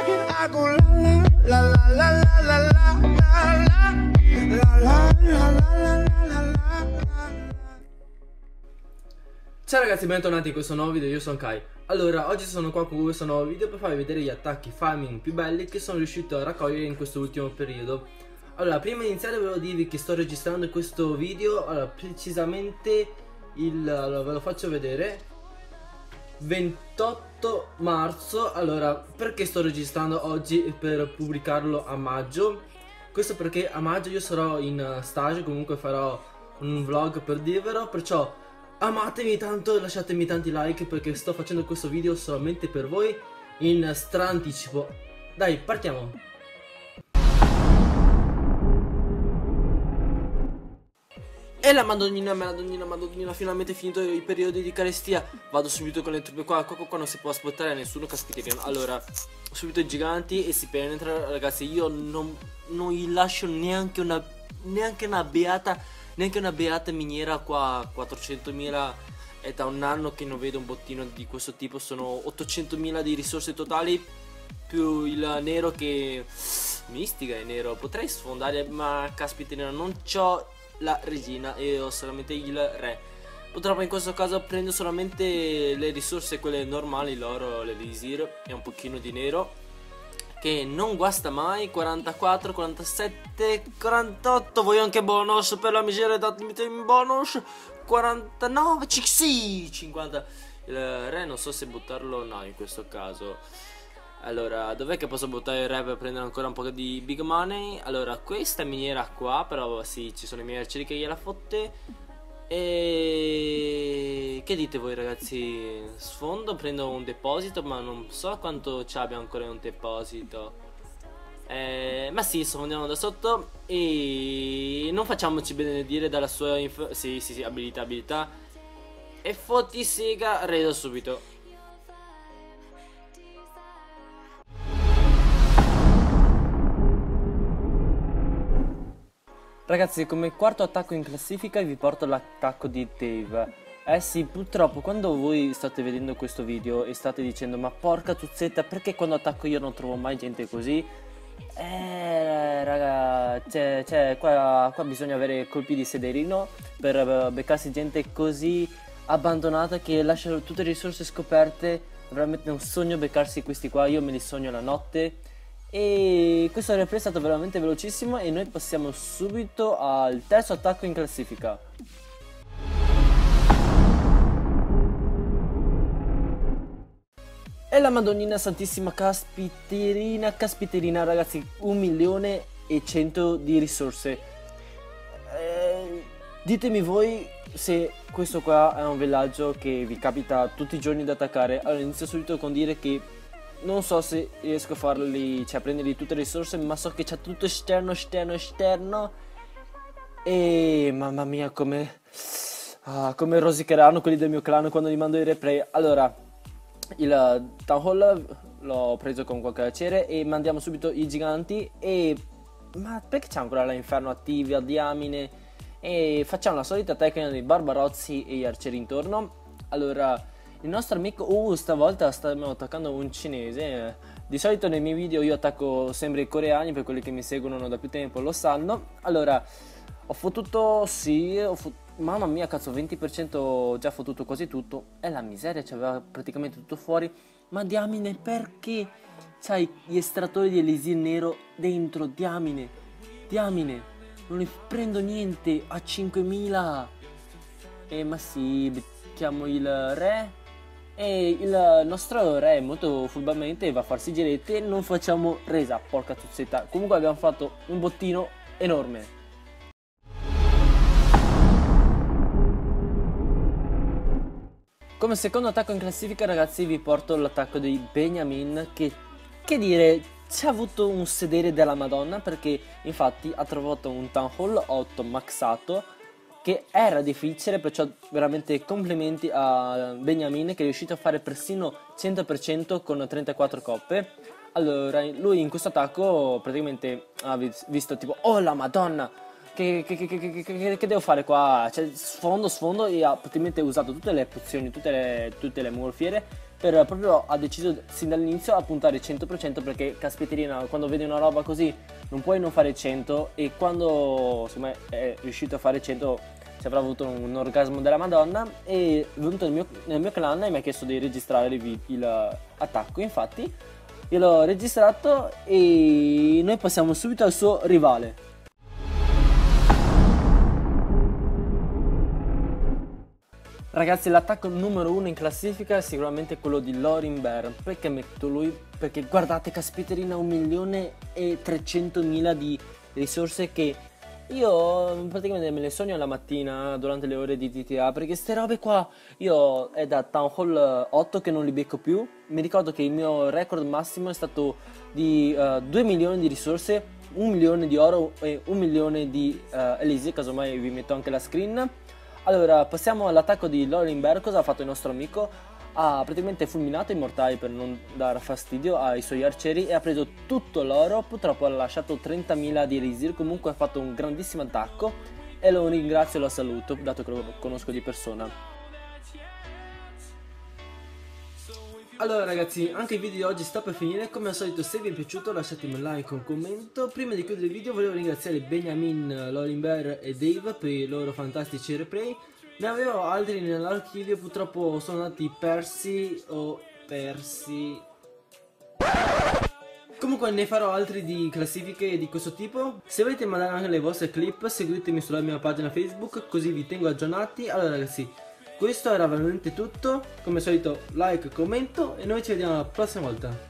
I go la la la la la la la la la la la la la. Ciao ragazzi, bentornati in questo nuovo video, io sono Kai. Allora, oggi sono qua con questo nuovo video per farvi vedere gli attacchi farming più belli che sono riuscito a raccogliere in questo ultimo periodo. Allora, prima di iniziare volevo dirvi che sto registrando questo video, allora, precisamente allora, ve lo faccio vedere, 28 marzo. Allora, perché sto registrando oggi per pubblicarlo a maggio? Questo perché a maggio io sarò in stage, comunque farò un vlog per dirvelo, perciò amatemi tanto e lasciatemi tanti like perché sto facendo questo video solamente per voi in straanticipo. Dai, partiamo! E la madonnina, finalmente finito i periodi di carestia. Vado subito con le truppe qua non si può aspettare a nessuno, caspita. Allora, subito i giganti e si penetra, ragazzi. Io non gli lascio neanche una beata miniera qua. 400.000 è da un anno che non vedo un bottino di questo tipo. Sono 800.000 di risorse totali più il nero che mistica è nero. Potrei sfondare, ma caspita, non c'ho la regina e ho solamente il re. Purtroppo in questo caso prendo solamente le risorse, quelle normali, l'oro, l'elisir e un pochino di nero, che non guasta mai. 44, 47, 48. Voglio anche bonus, per la miseria datemi in bonus. 49, sì, 50. Il re non so se buttarlo o no in questo caso. Allora, dov'è che posso buttare il re per prendere ancora un po' di big money? Allora, questa miniera qua, però sì, ci sono i miei arcieri che gliela fotte. E che dite voi, ragazzi? Sfondo, prendo un deposito, ma non so quanto ci abbia ancora un deposito. Ma sì, sfondiamo da sotto e non facciamoci benedire dalla sua sì, abilità. E fotti sega, redo subito. Ragazzi, come quarto attacco in classifica vi porto l'attacco di Dave. Eh sì, purtroppo quando voi state vedendo questo video e state dicendo ma porca tuzzetta, perché quando attacco io non trovo mai gente così? Raga, qua bisogna avere colpi di sederino per beccarsi gente così abbandonata che lasciano tutte le risorse scoperte. Veramente un sogno beccarsi questi qua, io me li sogno la notte. E questo replay è stato veramente velocissimo e noi passiamo subito al terzo attacco in classifica. E la madonnina santissima, caspiterina ragazzi, 1.100.000 di risorse. Ditemi voi se questo qua è un villaggio che vi capita tutti i giorni da attaccare. Allora inizio subito con dire che non so se riesco a farli, cioè a prenderli tutte le risorse, ma so che c'è tutto esterno. E mamma mia come rosicheranno quelli del mio clan quando gli mando i replay. Allora, il Town Hall l'ho preso con qualche piacere e mandiamo subito i giganti. Ma perché c'è ancora l'inferno attivi a diamine? E facciamo la solita tecnica dei barbarozzi e gli arcieri intorno. Allora, il nostro amico, stavolta stiamo attaccando un cinese. Di solito nei miei video io attacco sempre i coreani, per quelli che mi seguono da più tempo lo sanno. Allora, ho fottuto, sì, mamma mia cazzo, 20% già fottuto quasi tutto. È la miseria, c'aveva praticamente tutto fuori. Ma diamine, perché c'hai gli estrattori di elisir nero dentro? Diamine, non ne prendo niente a 5.000. Ma sì, becchiamo il re. E il nostro re molto furbamente va a farsi girette e non facciamo resa, porca tuzzetta. Comunque abbiamo fatto un bottino enorme. Come secondo attacco in classifica, ragazzi, vi porto l'attacco di Benjamin che dire, ci ha avuto un sedere della Madonna, perché infatti ha trovato un Town Hall 8 maxato che era difficile, perciò veramente complimenti a Benjamin che è riuscito a fare persino 100% con 34 coppe. Allora, lui in questo attacco praticamente ha visto tipo, oh la Madonna, che devo fare qua? Cioè, sfondo e ha praticamente usato tutte le pozioni, tutte le mongolfiere proprio ha deciso sin dall'inizio a puntare 100% perché caspiterina, quando vedi una roba così non puoi non fare 100 e quando insomma è riuscito a fare 100 ci avrà avuto un orgasmo della Madonna e è venuto nel mio clan e mi ha chiesto di registrare l'attacco. Infatti io l'ho registrato e noi passiamo subito al suo rivale. Ragazzi, l'attacco numero 1 in classifica è sicuramente quello di Lorin Bear. Perché metto lui? Perché guardate, caspiterina, 1.300.000 di risorse che io praticamente me le sogno la mattina durante le ore di GTA. Perché ste robe qua, io è da Town Hall 8 che non li becco più. Mi ricordo che il mio record massimo è stato di 2 milioni di risorse, 1 milione di oro e 1 milione di elixir, casomai vi metto anche la screen. Allora, passiamo all'attacco di Lorin Bear. Cosa ha fatto il nostro amico? Ha praticamente fulminato i mortai per non dar fastidio ai suoi arcieri e ha preso tutto l'oro. Purtroppo ha lasciato 30.000 di elixir. Comunque ha fatto un grandissimo attacco e lo ringrazio e lo saluto, dato che lo conosco di persona. Allora ragazzi, anche il video di oggi sta per finire. Come al solito, se vi è piaciuto lasciatemi un like, un commento. Prima di chiudere il video volevo ringraziare Benjamin, Lorin Bear e Dave per i loro fantastici replay. Ne avevo altri nell'archivio, purtroppo sono andati persi. Comunque ne farò altri di classifiche di questo tipo. Se volete mandare anche le vostre clip, seguitemi sulla mia pagina Facebook, così vi tengo aggiornati. Allora ragazzi, questo era veramente tutto. Come al solito like, commento e noi ci vediamo la prossima volta.